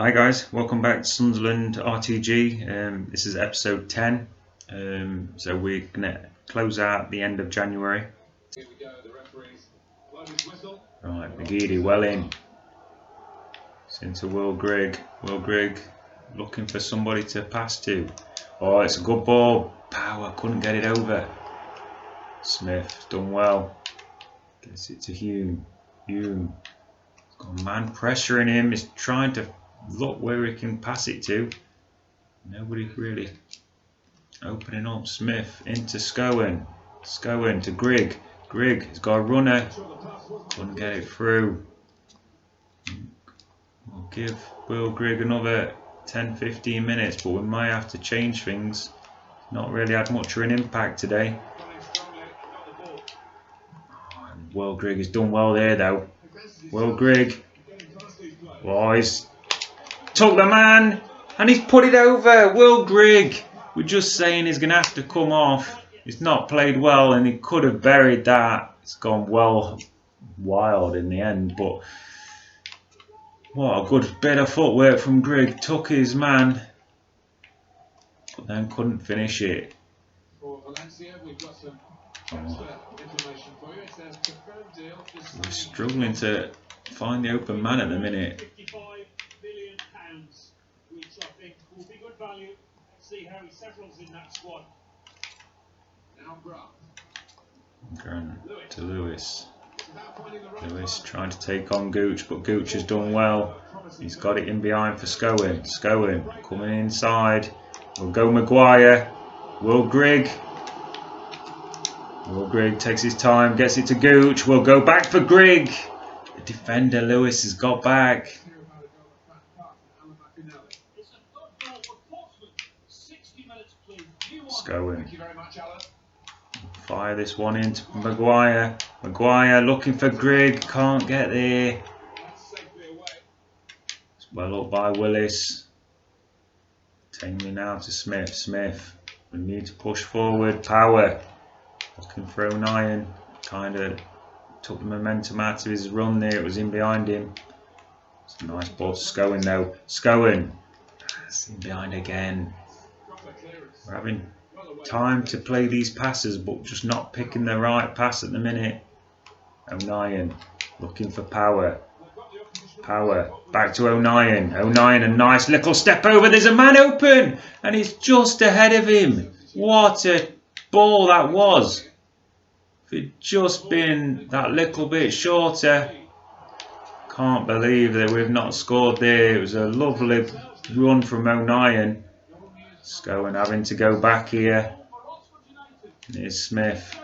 Hi guys, welcome back to Sunderland RTG. This is episode 10. So we're going to close out the end of January. Right, McGeady well in. It's into Will Grigg. Will Grigg looking for somebody to pass to. Oh, it's a good ball. Power couldn't get it over. Smith done well. Gets it to Hume. Hume. Got a man pressuring him. He's trying to look where he can pass it to. Nobody really opening up. Smith into Scowen. Scowen to Grigg. Grigg has got a runner. Couldn't get it through. We'll give Will Grigg another 10-15 minutes, but we might have to change things. Not really had much of an impact today. And Will Grigg has done well there though. Will Grigg. Oh, he's took the man and he's put it over. Will Grigg. We're just saying he's going to have to come off. He's not played well and he could have buried that. It's gone well wild in the end, but what a good bit of footwork from Grigg. Took his man, but then couldn't finish it. We're struggling to find the open man at the minute. Which I think will be good value. Let's see how he settles in that squad. Now Going to Lewis. Lewis trying to take on Gooch, but Gooch has done well. He's got it in behind for Scowen. Scowen coming inside. Will go Maguire. Will Grigg. Will Grigg takes his time, gets it to Gooch. Will go back for Grigg. The defender Lewis has got back. Scowen. Fire this one into Maguire. Maguire looking for Grigg. Can't get there. It's well up by Willis. Taking me now to Smith. Smith. We need to push forward. Power. Looking for O'Nien. Kind of took the momentum out of his run there. It was in behind him. It's a nice ball to Scowen though. Scowen. It's in behind again. We're having time to play these passes, but just not picking the right pass at the minute. O'Nien looking for Power. Power back to O'Nien. O'Nien, a nice little step over. There's a man open and he's just ahead of him. What a ball that was. If it'd just been that little bit shorter. Can't believe that we've not scored there. It was a lovely run from O'Nien. Scowen having to go back here. Here's Smith.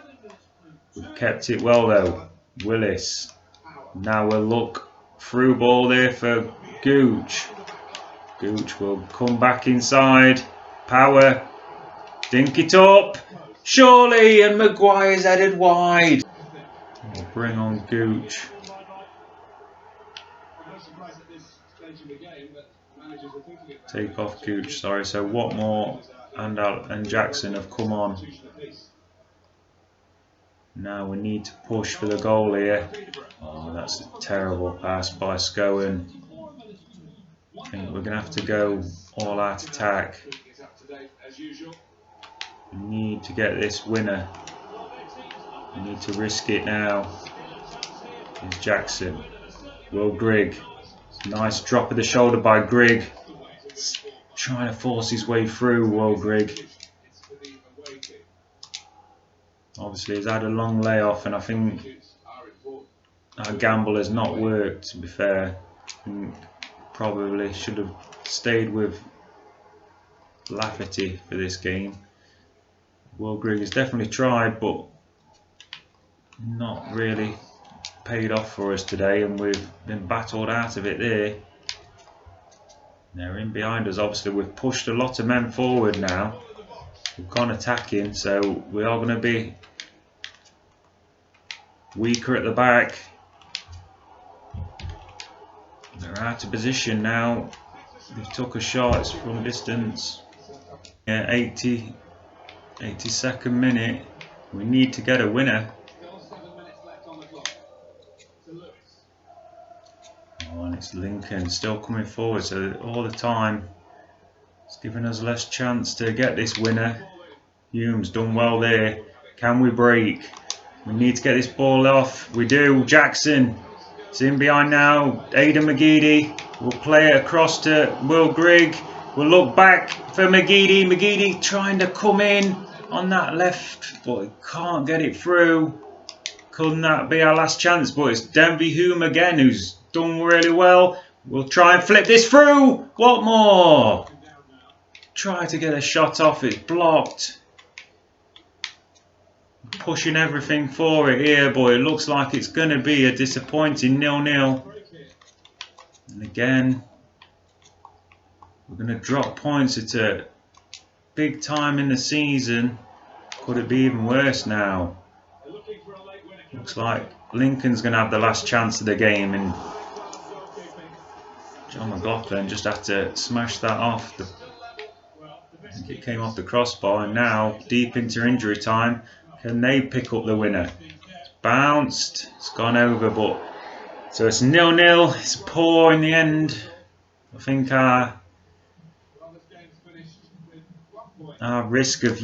We've kept it well though. Willis. Now we'll look through ball there for Gooch. Gooch will come back inside. Power. Dink it up. Surely, and Maguire's headed wide. We'll bring on Gooch. Take off Gooch, sorry. So Watmore and Jackson have come on. Now we need to push for the goal here. Oh, that's a terrible pass by Scowen. I think we're going to have to go all out attack. We need to get this winner. We need to risk it now. Here's Jackson. Will Grigg. Nice drop of the shoulder by Grigg. Trying to force his way through, Will Grigg. Obviously he's had a long layoff and I think that gamble has not worked, to be fair. Probably should have stayed with Lafferty for this game. Will Grigg has definitely tried, but not really paid off for us today, and we've been battled out of it there. They're in behind us. Obviously we've pushed a lot of men forward now. We've gone attacking, so we are going to be weaker at the back. They're out of position now. They've took a shot, it's from distance. Yeah, 82nd minute. We need to get a winner. Oh, and it's Lincoln still coming forward, so all the time it's giving us less chance to get this winner. Hume's done well there. Can we break? We need to get this ball off. We do. Jackson is in behind now. Aidan McGeady will play it across to Will Grigg. We'll look back for McGeady. McGeady trying to come in on that left, but he can't get it through. Couldn't that be our last chance? But it's Denby Hume again, who's done really well. We'll try and flip this through. What more? Try to get a shot off. It's blocked. Pushing everything for it here, but it looks like it's going to be a disappointing 0-0. And again, we're going to drop points at a big time in the season. Could it be even worse now? Looks like Lincoln's going to have the last chance of the game, and John McLaughlin just had to smash that off. I think it came off the crossbar, and now deep into injury time. Can they pick up the winner? It's bounced. It's gone over, but so it's 0-0. It's poor in the end. I think our risk of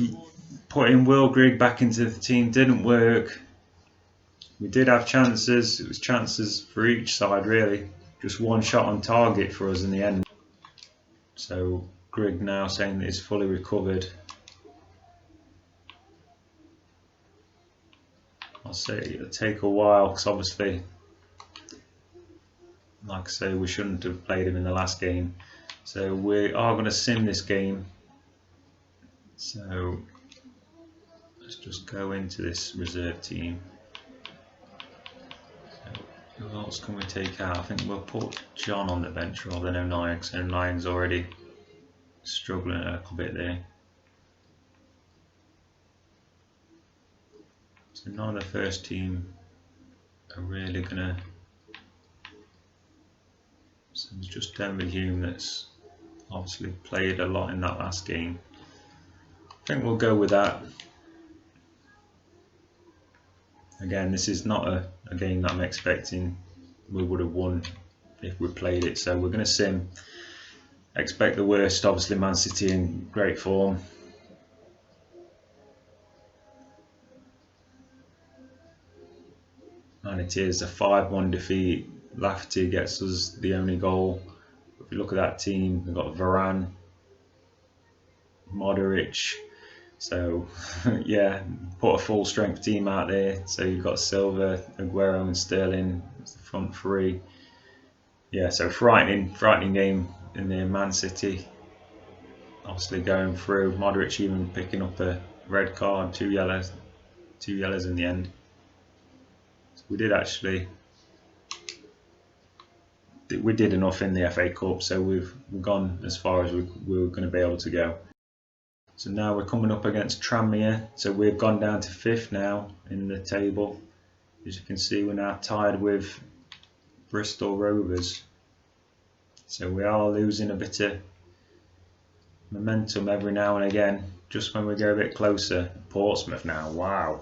putting Will Grigg back into the team didn't work. We did have chances. It was chances for each side, really. Just one shot on target for us in the end. So Grigg now saying that he's fully recovered. I'll say it'll take a while, because obviously, like I say, we shouldn't have played him in the last game. So we are going to sim this game. So let's just go into this reserve team. So who else can we take out? I think we'll put John on the bench rather than O'Nien, because O'Nien's already struggling a little bit there. So none of the first team are really gonna. So it's just Denver Hume that's obviously played a lot in that last game. I think we'll go with that. Again, this is not a game that I'm expecting we would have won if we played it. So we're going to sim. Expect the worst. Obviously, Man City in great form. And it is a 5-1 defeat. Lafferty gets us the only goal. If you look at that team, we've got Varane, Modric. So yeah, put a full strength team out there. So you've got Silva, Aguero and Sterling as the front three. Yeah, so frightening game in the Man City. Obviously going through. Modric even picking up a red card, two yellows in the end. So we did enough in the FA Cup, so we've gone as far as we were going to be able to go. So now we're coming up against Tranmere, so we've gone down to 5th now in the table. As you can see, we're now tied with Bristol Rovers. So we are losing a bit of momentum every now and again, just when we go a bit closer. Portsmouth now, wow.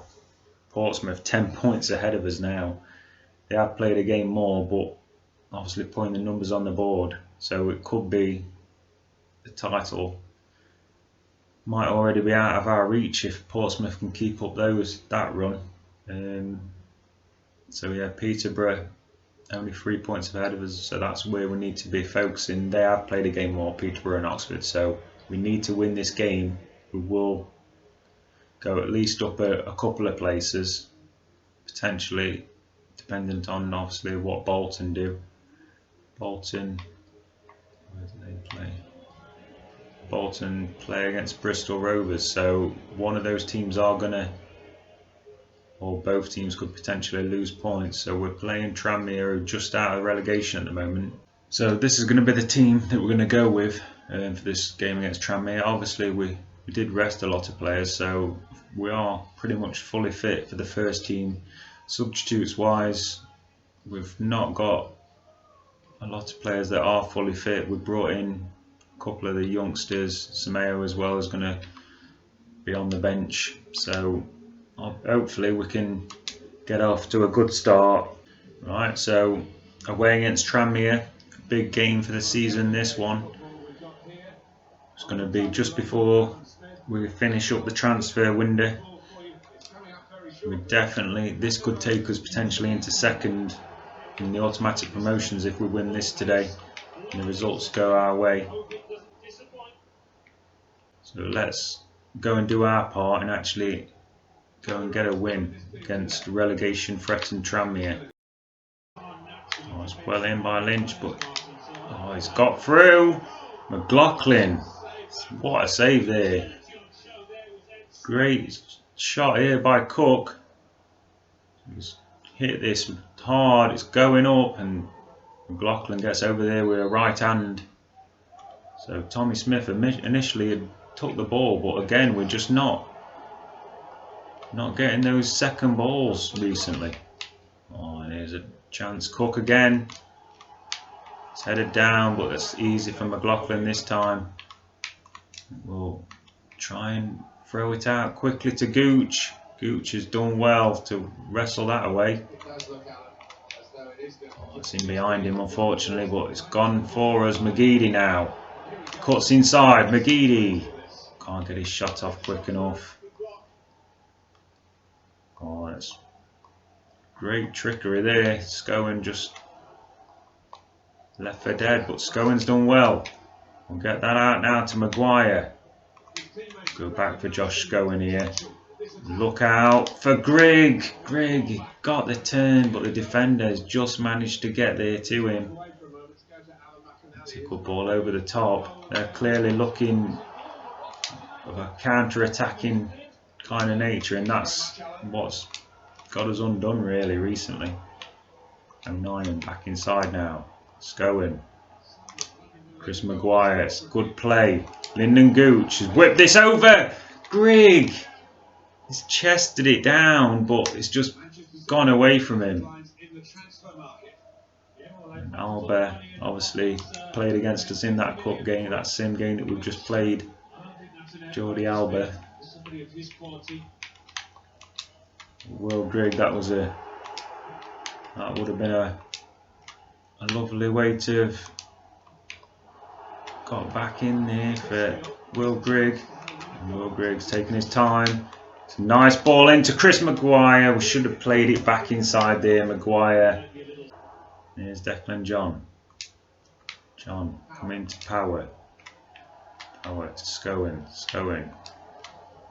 Portsmouth 10 points ahead of us now. They have played a game more, but obviously putting the numbers on the board, so it could be the title might already be out of our reach if Portsmouth can keep up that run. So yeah, Peterborough only 3 points ahead of us, so that's where we need to be focusing. They have played a game more, Peterborough and Oxford, so we need to win this game. We will go at least up a couple of places, potentially dependent on obviously what Bolton do. Bolton, where do they play? Bolton play against Bristol Rovers, so one of those teams are gonna, or both teams could potentially lose points. So we're playing Tranmere, who are just out of relegation at the moment. So this is going to be the team that we're going to go with for this game against Tranmere. Obviously we did rest a lot of players, so we are pretty much fully fit for the first team. Substitutes wise, we've not got a lot of players that are fully fit. We brought in a couple of the youngsters. Sameo as well is going to be on the bench, so hopefully we can get off to a good start. Right, so away against Tranmere, big game for the season, this one. It's going to be just before we finish up the transfer window. This could take us potentially into second in the automatic promotions if we win this today and the results go our way. So let's go and do our part and actually go and get a win against relegation threatened Tranmere. Oh, it's well in by Lynch, but oh, he's got through. McLaughlin, what a save there. Great shot here by Cook. He's hit this hard, it's going up, and McLaughlin gets over there with a right hand. So Tommy Smith initially had took the ball, but again we're just not getting those second balls recently. Oh, and here's a chance. Cook again. It's headed down, but it's easy for McLaughlin this time. We'll try and throw it out quickly to Gooch. Gooch has done well to wrestle that away. Oh, it's in behind him unfortunately, but it's gone for us. McGeady now. Cuts inside. McGeady. Can't get his shot off quick enough. Oh, that's great trickery there. Scowen just left for dead, but Scowen's done well. We'll get that out now to Maguire. Go back for Josh Scowen here. Look out for Grigg. Grigg got the turn, but the defenders just managed to get there to him. It's a good ball over the top. They're clearly looking of a counter-attacking kind of nature, and that's what's got us undone really recently. 09 and back inside now. Scowen. Chris Maguire. It's good play. Lyndon Gooch has whipped this over. Grigg. He's chested it down, but it's just gone away from him. And Alba obviously played against us in that cup game, that same game that we've just played. Jordi Alba. Will Grigg, that would have been a lovely way to have got back in there for Will Grigg. And Will Grigg's taking his time. It's a nice ball into Chris Maguire. We should have played it back inside there, Maguire. Here's Declan John. John coming to Power. Power to Scowen. Scowen.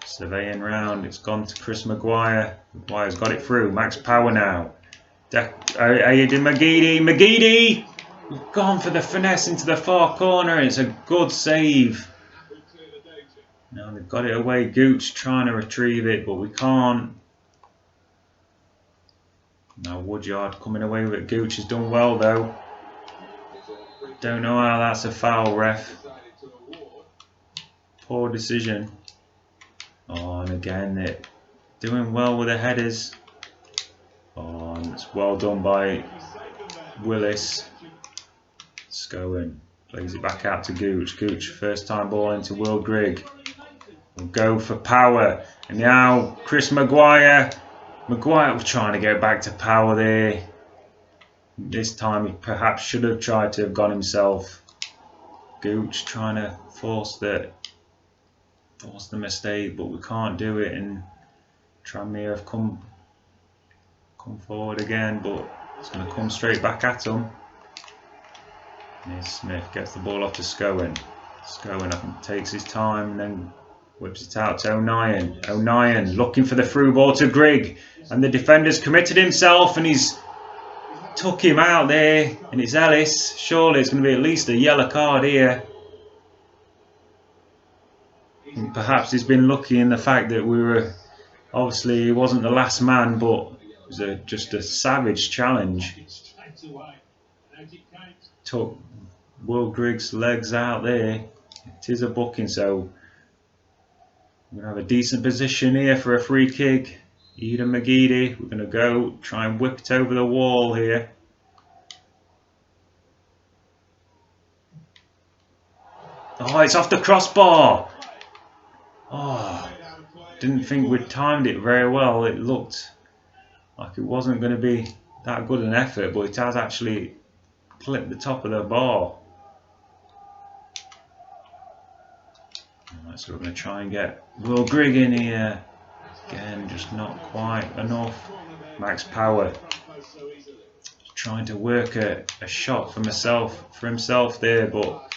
Surveying round. It's gone to Chris Maguire. Maguire's got it through. Max Power now. Aidan McGeady. McGeady! We've gone for the finesse into the far corner. It's a good save. Now they've got it away. Gooch trying to retrieve it, but we can't. Now Woodyard coming away with it. Gooch has done well though. Don't know how that's a foul, ref. Poor decision. Oh, and again they're doing well with the headers. Oh, and it's well done by Willis. Scowen plays it back out to Gooch. Gooch first time ball into Will Grigg. We'll go for Power. And now Chris Maguire. Maguire was trying to go back to Power there. This time he perhaps should have tried to have gone himself. Gooch trying to force the mistake, but we can't do it, and Tranmere have come forward again, but it's going to come straight back at them. Here's Smith, gets the ball off to Scowen. Scowen I think takes his time and then whips it out to O'Nien. O'Nien looking for the through ball to Grigg, and the defender's committed himself and he's took him out there, and it's Ellis. Surely it's going to be at least a yellow card here. And perhaps he's been lucky in the fact that we were, obviously he wasn't the last man, but it was just a savage challenge. Took Will Grigg's legs out there. It is a booking, so we're going to have a decent position here for a free kick. Eden McGeady, we're going to go try and whip it over the wall here. Oh, it's off the crossbar. Oh, didn't think we'd timed it very well. It looked like it wasn't going to be that good an effort, but it has actually clip the top of the bar. Right, so we're going to try and get Will Grigg in here. Again, just not quite enough. Max Power trying to work a shot for himself there, but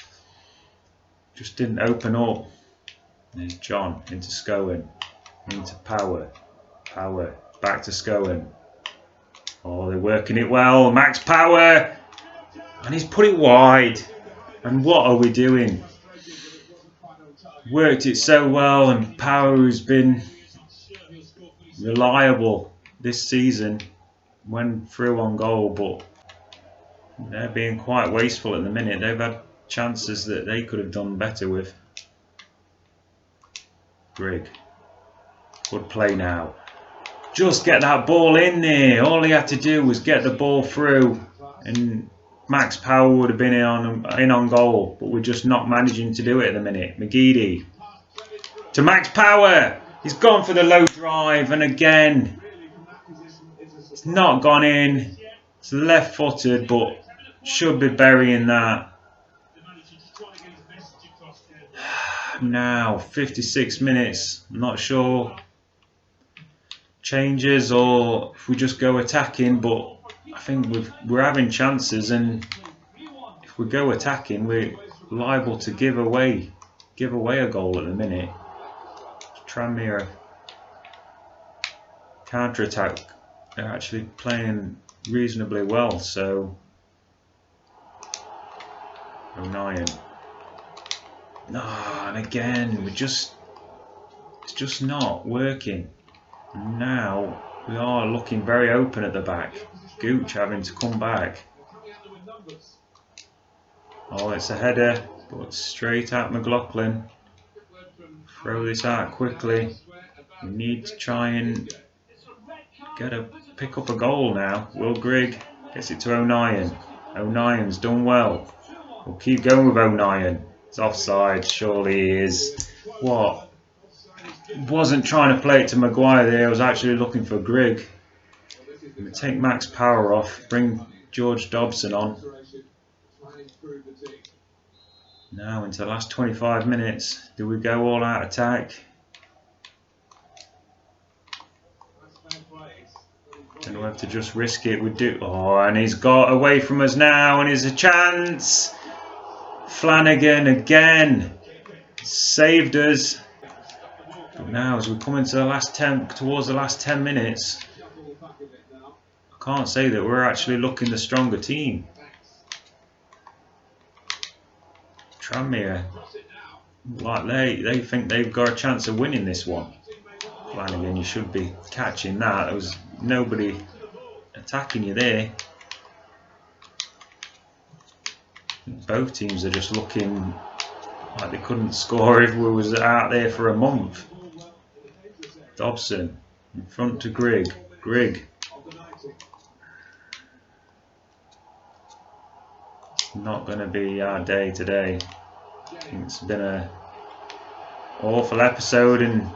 just didn't open up. There's John into Scowen, into Power, back to Scowen. Oh, they're working it well. Max Power, and he's put it wide. And what are we doing? Worked it so well, and Power has been reliable this season. Went through on goal, but they're being quite wasteful at the minute. They've had chances that they could have done better with. Grigg, good play now. Just get that ball in there. All he had to do was get the ball through, and Max Power would have been in on goal. But we're just not managing to do it at the minute. McGeady to Max Power. He's gone for the low drive, and again, it's not gone in. It's left-footed, but should be burying that. Now, 56 minutes. I'm not sure changes or if we just go attacking, but I think we're having chances, and if we go attacking, we're liable to give away a goal at the minute. Tranmere counter-attack. They're actually playing reasonably well, so O'Nien. And again, it's just not working. Now we are looking very open at the back. Gooch having to come back. Oh, it's a header, but straight at McLaughlin. Throw this out quickly. We need to try and pick up a goal now. Will Grigg gets it to O'Nien. O'Nien's done well. We'll keep going with O'Nien. It's offside, surely he is. What? Wasn't trying to play it to Maguire there, I was actually looking for Grigg. I'm going to take Max Power off, bring George Dobson on. Now into the last 25 minutes, do we go all out attack? Don't know if to just risk it, we do. Oh, and he's got away from us now, and here's a chance. Flanagan again saved us. But now, as we come into towards the last 10 minutes, I can't say that we're actually looking the stronger team. Tranmere, like they think they've got a chance of winning this one. Flanagan, you should be catching that. There was nobody attacking you there. Both teams are just looking like they couldn't score if we was out there for a month. Dobson in front to Grigg. Grigg. Not going to be our day today. I think it's been an awful episode in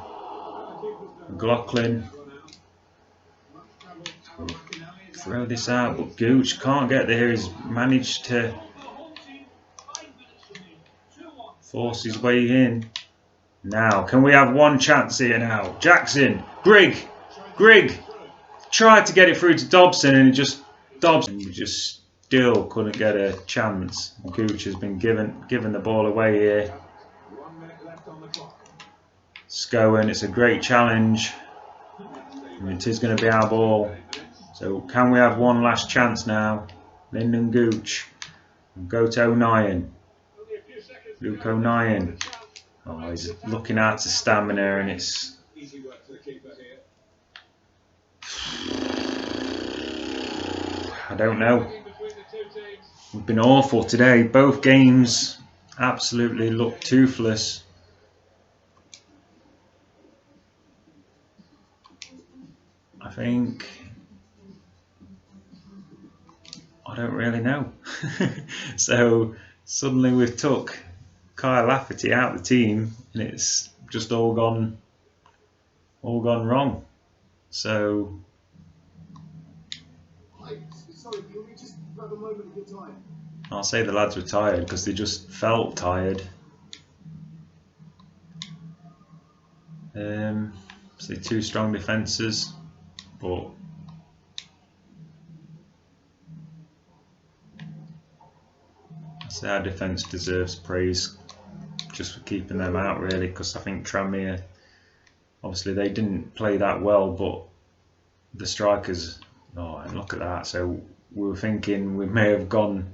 McLaughlin. Throw this out, but Gooch can't get there. He's managed to force his way in. Now, can we have one chance here now? Jackson, Grigg tried to get it through to Dobson, and Dobson just still couldn't get a chance. Gooch has been given the ball away here. Scowen, it's a great challenge. And it is going to be our ball. So can we have one last chance now? Lyndon Gooch. Go to O'Nien. Luke O'Nien. Oh, he's looking out to stamina, and it's... I don't know. We've been awful today. Both games absolutely look toothless. I think... I don't really know. So suddenly we've took Kyle Lafferty out of the team, and it's just all gone wrong. So Sorry, can we just grab a moment of your time? I'll say the lads were tired because they just felt tired. So two strong defences, but I say our defence deserves praise just for keeping them out, really, because I think Tranmere, obviously they didn't play that well, but the strikers, oh, and look at that. So we were thinking we may have gone,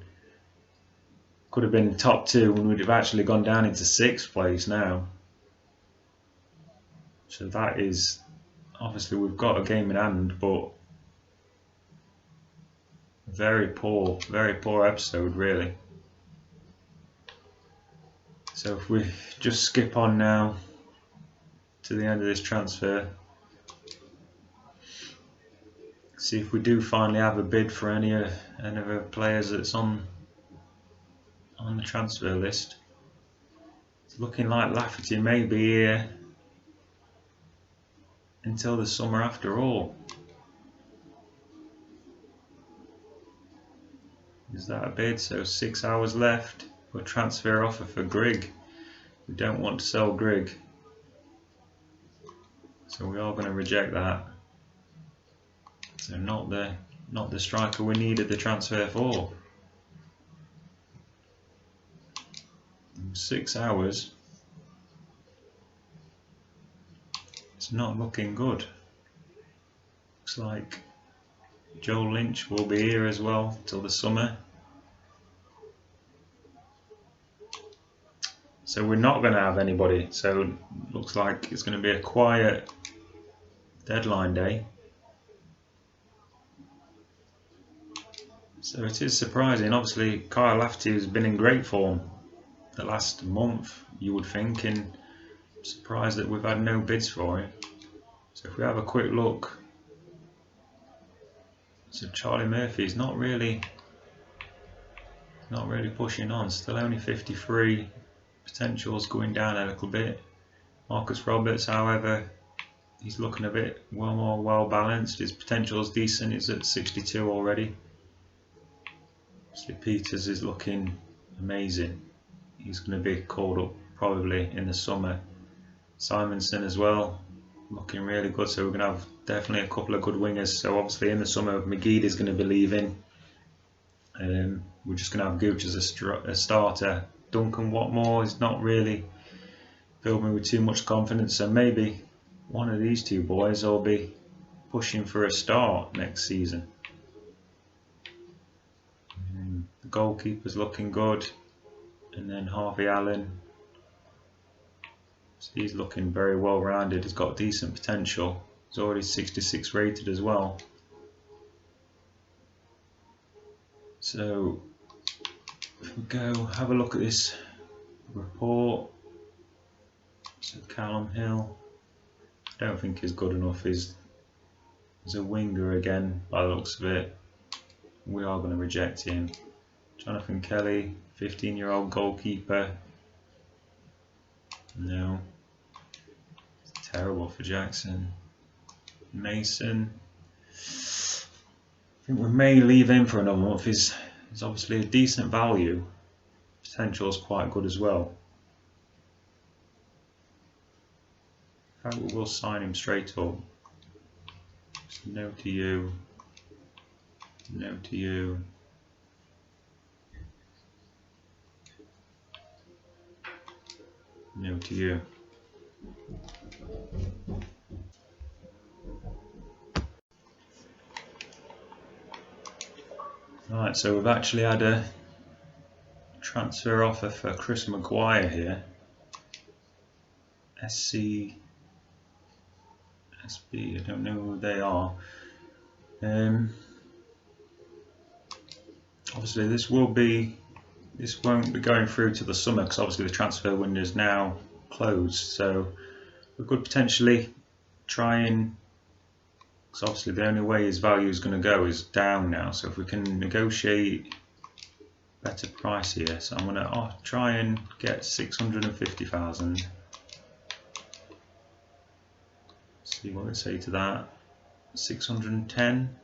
could have been top two, and we'd have actually gone down into 6th place now. So that is, obviously we've got a game in hand, but very poor episode, really. So if we just skip on now to the end of this transfer, see if we do finally have a bid for any of the players that's on the transfer list. It's looking like Lafferty may be here until the summer after all. Is that a bid? So 6 hours left. A transfer offer for Grigg. We don't want to sell Grigg, so we are going to reject that. So not the striker we needed the transfer for. 6 hours. It's not looking good. Looks like Joel Lynch will be here as well till the summer. So we're not going to have anybody. So it looks like it's going to be a quiet deadline day. So it is surprising. Obviously Kyle Lafferty has been in great form the last month, you would think, and I'm surprised that we've had no bids for him. So if we have a quick look, so Charlie Murphy's not really pushing on, still only 53, potential's going down a little bit. Marcus Roberts, however, he's looking a bit more well balanced, his potential's decent, he's at 62 already. Obviously Peters is looking amazing, he's going to be called up probably in the summer. Simonson as well, looking really good, so we're going to have definitely a couple of good wingers. So obviously in the summer McGeady is going to be leaving, we're just going to have Gooch as a starter. Duncan Watmore is not really filled me with too much confidence, so maybe one of these two boys will be pushing for a start next season. The goalkeeper's looking good, and then Harvey Allen, so he's looking very well rounded, he's got decent potential, he's already 66 rated as well. So if we go have a look at this report, so Callum Hill, I don't think he's good enough, he's a winger again by the looks of it, we are going to reject him. Jonathan Kelly, 15-year-old goalkeeper, no, it's terrible for Jackson. Mason, I think we may leave him for another month, he's obviously a decent value, potential is quite good as well. In fact, we will sign him straight up. Just no to you, no to you. No to you. Right, so we've actually had a transfer offer for Chris Maguire here. SB, I don't know who they are. Obviously this won't be going through to the summer because obviously the transfer window is now closed, so we could potentially try and, because obviously the only way his value is going to go is down now, so if we can negotiate better price here, so I'm going to try and get 650,000. See what they say to that. 610.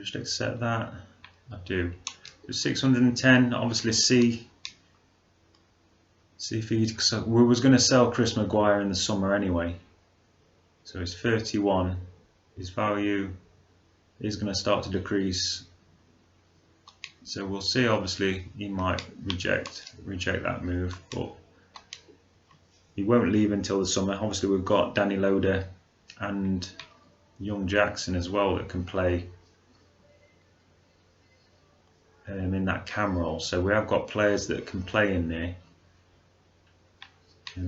just accept that. I do. 610, obviously see if he, so we was going to sell Chris Maguire in the summer anyway. So it's 31. His value is going to start to decrease. So we'll see. Obviously, he might reject that move, but he won't leave until the summer. Obviously, we've got Danny Loader and young Jackson as well that can play in that cam role. So we have got players that can play in there.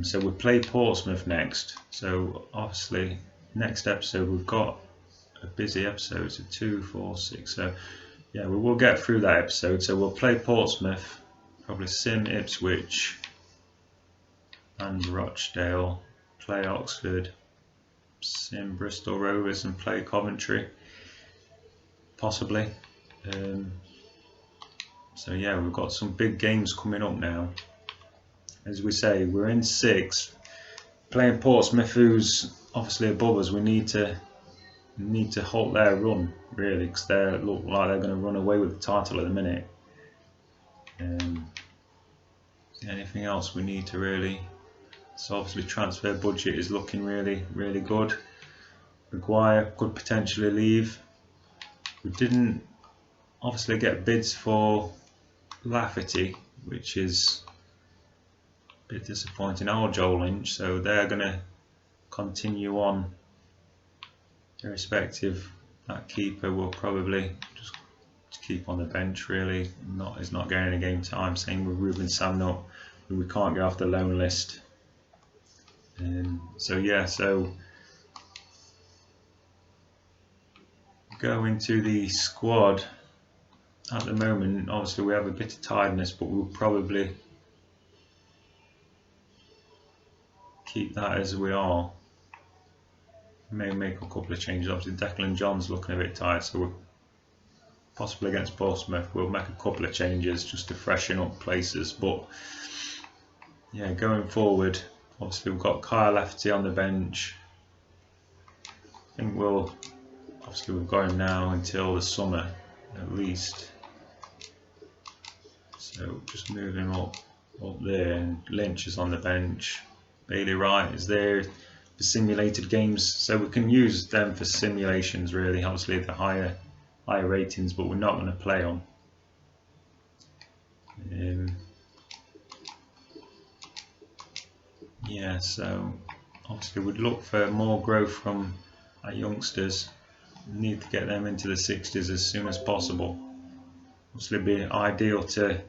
So we'll play Portsmouth next. So obviously, next episode we've got a busy episode. So 2, 4, 6. So yeah, we will get through that episode. So we'll play Portsmouth, probably Sim Ipswich and Rochdale, play Oxford, Sim Bristol Rovers, and play Coventry, possibly. So yeah, we've got some big games coming up now. As we say, we're in 6th, playing Portsmouth, who's obviously above us. We need to halt their run really, because they look like they're going to run away with the title at the minute. Anything else we need to really? So obviously transfer budget is looking really good. Maguire could potentially leave. We didn't obviously get bids for Lafferty, which is a bit disappointing. Or Joel Lynch, so they're going to continue on irrespective. That keeper will probably just keep on the bench really. Is not getting any game time. Same with Ruben Samnut, who we can't get off the loan list. So yeah, so go into the squad. At the moment, obviously we have a bit of tiredness, but we'll probably keep that as we are. May make a couple of changes. Obviously Declan John's looking a bit tired, so we're possibly against Portsmouth we'll make a couple of changes just to freshen up places. But yeah, going forward, obviously we've got Kyle Lafferty on the bench. I think we've got him now until the summer at least. So just move him up there, and Lynch is on the bench. Bailey Wright is there for simulated games, so we can use them for simulations really. Obviously the higher ratings, but we're not going to play on. Yeah, so obviously we'd look for more growth from our youngsters. We need to get them into the 60s as soon as possible. Obviously it'd be ideal to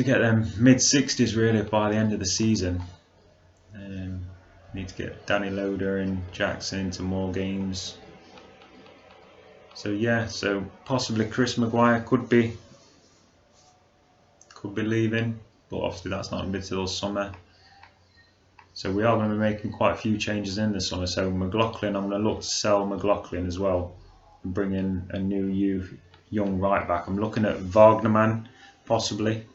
get them mid-60s really by the end of the season. Need to get Danny Loader and Jackson into more games. So yeah, so possibly Chris Maguire could be leaving, but obviously that's not going to be till summer. So we are going to be making quite a few changes in the summer. So McLaughlin, I'm going to look to sell McLaughlin as well and bring in a new young right back. I'm looking at Wagnerman possibly.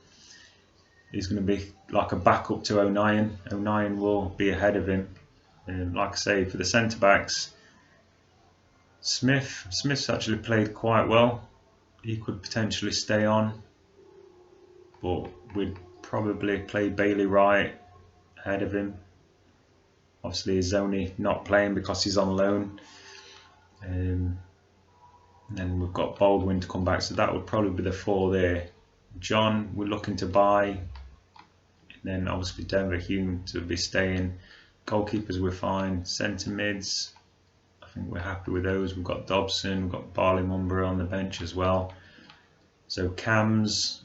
He's going to be like a backup to 09. 09 will be ahead of him. Like I say, for the centre backs, Smith's actually played quite well. He could potentially stay on, but we'd probably play Bailey Wright ahead of him. Obviously he's only not playing because he's on loan. And then we've got Baldwin to come back, so that would probably be the 4 there. John we're looking to buy, and then obviously Denver Hume to be staying. Goalkeepers we're fine. Centre mids, I think we're happy with those. We've got Dobson, we've got Barley Mumber on the bench as well. So cams,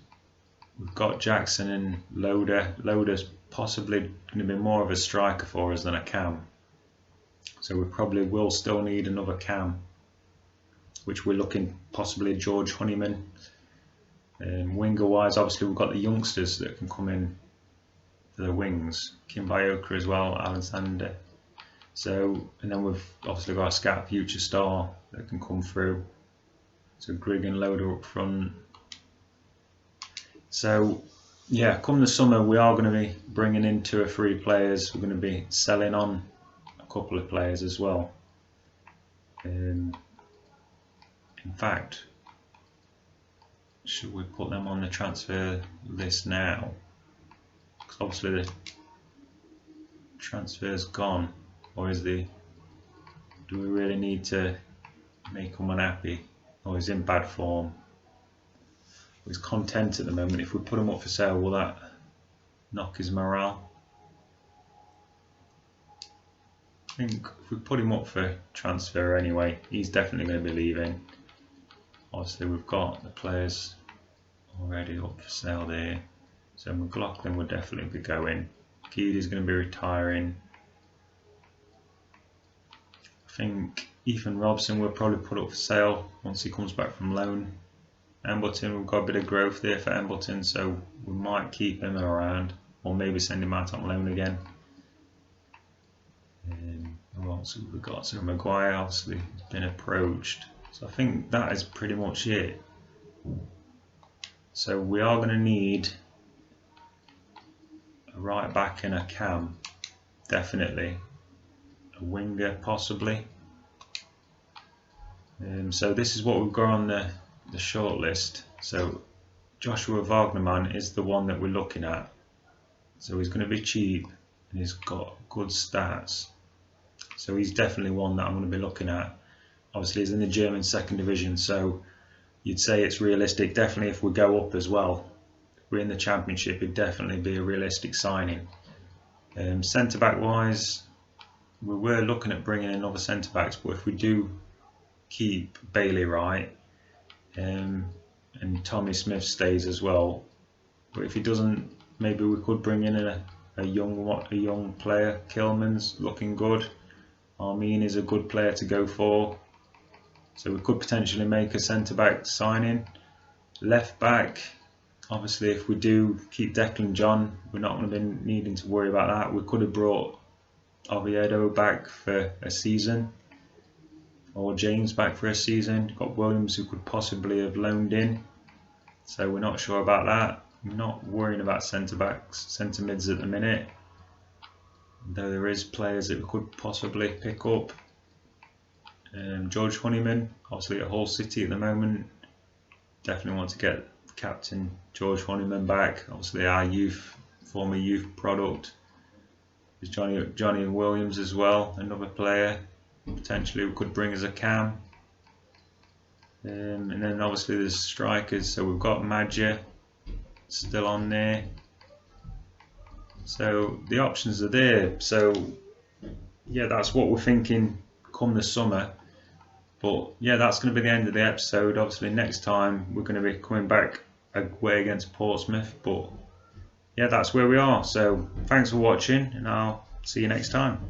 we've got Jackson and Loader. Loader's possibly going to be more of a striker for us than a cam. So we probably will still need another cam, which we're looking possibly George Honeyman. Winger wise, obviously we've got the youngsters that can come in for the wings. Kim Bayoka as well, Alexander. So, and then we've obviously got a scout future star that can come through. So Grigg and Loader up front. So yeah, come the summer we are going to be bringing in 2 or 3 players. We're going to be selling on a couple of players as well. In fact, should we put them on the transfer list now? Because obviously the transfer's gone, or is the? Do we really need to make him unhappy, or is he in bad form? He's content at the moment. If we put him up for sale, will that knock his morale? I think if we put him up for transfer anyway, he's definitely going to be leaving. Obviously we've got the players already up for sale there, so McLaughlin will definitely be going. Keely's going to be retiring. I think Ethan Robson will probably put up for sale once he comes back from loan. Embleton, we've got a bit of growth there for Embleton, so we might keep him around, or maybe send him out on loan again. Who else have we got? So Maguire obviously has been approached. So I think that is pretty much it. So we are going to need a right back and a cam, definitely. A winger possibly. So this is what we've got on the short list. So Joshua Wagnerman is the one that we're looking at. So he's going to be cheap and he's got good stats. So he's definitely one that I'm going to be looking at. Obviously he's in the German second division, so you'd say it's realistic. Definitely if we go up as well, if we're in the championship, it'd definitely be a realistic signing. Centre back wise, we were looking at bringing in other centre backs, but if we do keep Bailey Wright, and Tommy Smith stays as well, but if he doesn't, maybe we could bring in a young player. Kilman's looking good. Armin is a good player to go for, so we could potentially make a centre back signing. Left back, obviously if we do keep Declan John, we're not going to be needing to worry about that. We could have brought Oviedo back for a season, or James back for a season. Got Williams who could possibly have loaned in, so we're not sure about that. I'm not worrying about centre backs, centre mids at the minute, though there is players that we could possibly pick up. George Honeyman, obviously at Hull City at the moment. Definitely want to get captain George Honeyman back. Obviously our former youth product. There's Johnny Williams as well, another player potentially we could bring as a cam. And then obviously there's strikers, so we've got Madja still on there. So the options are there. So yeah, that's what we're thinking come the summer. But yeah, that's going to be the end of the episode. Obviously next time we're going to be coming back away against Portsmouth. But yeah, that's where we are. So thanks for watching, and I'll see you next time.